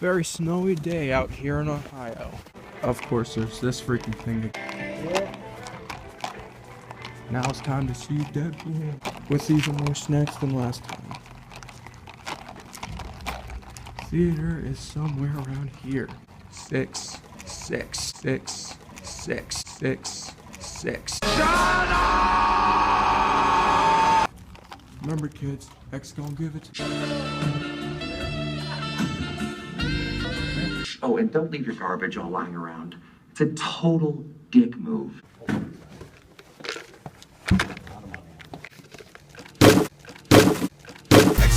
Very snowy day out here in Ohio. Of course, there's this freaking thing. Now it's time to see Deadpool with even more snacks than last time. Theater is somewhere around here. 6, 6, 6, 6, 6, 6. Shut up! Remember, kids, X gonna give it to you. Oh, and don't leave your garbage all lying around. It's a total dick move. X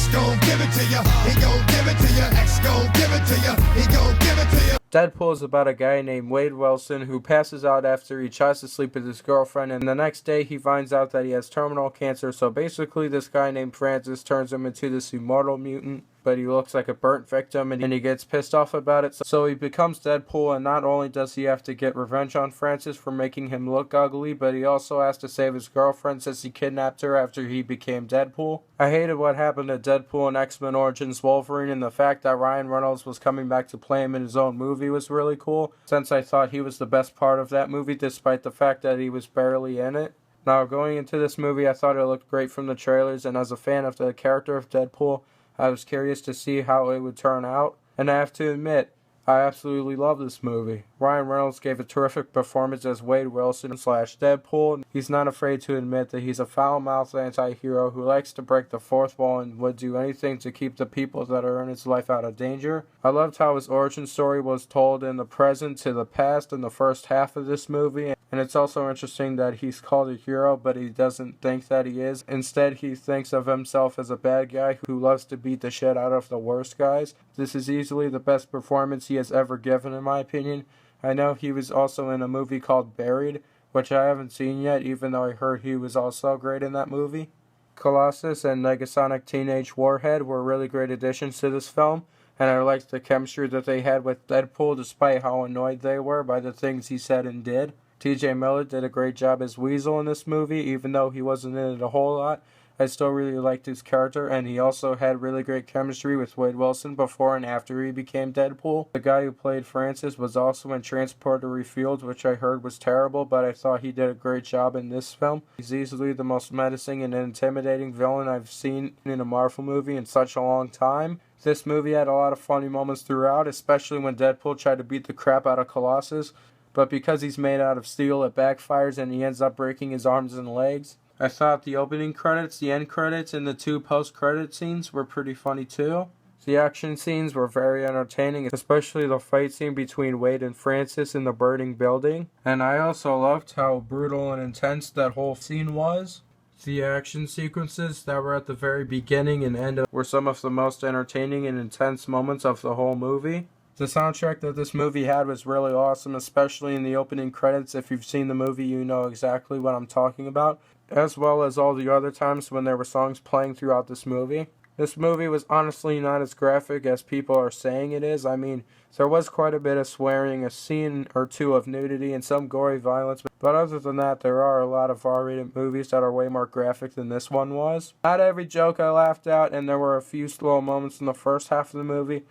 gon' give it to ya, he gon' give it to ya. X gon' give it to ya, he gon' give it to ya. Deadpool is about a guy named Wade Wilson who passes out after he tries to sleep with his girlfriend, and the next day he finds out that he has terminal cancer. So basically this guy named Francis turns him into this immortal mutant, but he looks like a burnt victim, and he gets pissed off about it. So he becomes Deadpool, and not only does he have to get revenge on Francis for making him look ugly, but he also has to save his girlfriend since he kidnapped her after he became Deadpool. I hated what happened to Deadpool in X-Men Origins Wolverine, and the fact that Ryan Reynolds was coming back to play him in his own movie was really cool, since I thought he was the best part of that movie despite the fact that he was barely in it. Now, going into this movie, I thought it looked great from the trailers, and as a fan of the character of Deadpool, I was curious to see how it would turn out, and I have to admit, I absolutely love this movie. Ryan Reynolds gave a terrific performance as Wade Wilson / Deadpool. He's not afraid to admit that he's a foul-mouthed anti-hero who likes to break the fourth wall and would do anything to keep the people that are in his life out of danger. I loved how his origin story was told in the present to the past in the first half of this movie, and it's also interesting that he's called a hero, but he doesn't think that he is. Instead, he thinks of himself as a bad guy who loves to beat the shit out of the worst guys. This is easily the best performance he has ever given, in my opinion. I know he was also in a movie called Buried, which I haven't seen yet, even though I heard he was also great in that movie. Colossus and Negasonic Teenage Warhead were really great additions to this film, and I liked the chemistry that they had with Deadpool despite how annoyed they were by the things he said and did. TJ Miller did a great job as Weasel in this movie, even though he wasn't in it a whole lot. I still really liked his character, and he also had really great chemistry with Wade Wilson before and after he became Deadpool. The guy who played Francis was also in Transporter Refilled, which I heard was terrible, but I thought he did a great job in this film. He's easily the most menacing and intimidating villain I've seen in a Marvel movie in such a long time. This movie had a lot of funny moments throughout, especially when Deadpool tried to beat the crap out of Colossus, but because he's made out of steel, it backfires and he ends up breaking his arms and legs. I thought the opening credits, the end credits, and the 2 post-credit scenes were pretty funny too. The action scenes were very entertaining, especially the fight scene between Wade and Francis in the burning building. And I also loved how brutal and intense that whole scene was. The action sequences that were at the very beginning and end were some of the most entertaining and intense moments of the whole movie. The soundtrack that this movie had was really awesome, especially in the opening credits. If you've seen the movie, you know exactly what I'm talking about, as well as all the other times when there were songs playing throughout this movie. This movie was honestly not as graphic as people are saying it is. I mean, there was quite a bit of swearing, a scene or two of nudity, and some gory violence, but other than that, there are a lot of R-rated movies that are way more graphic than this one was. Not every joke I laughed at, and there were a few slow moments in the first half of the movie,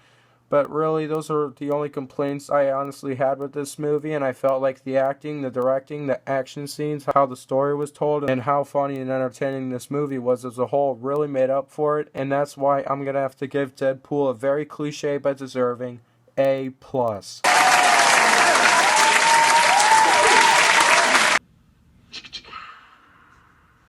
but really, those are the only complaints I honestly had with this movie, and I felt like the acting, the directing, the action scenes, how the story was told, and how funny and entertaining this movie was as a whole really made up for it, and that's why I'm going to have to give Deadpool a very cliche but deserving A+.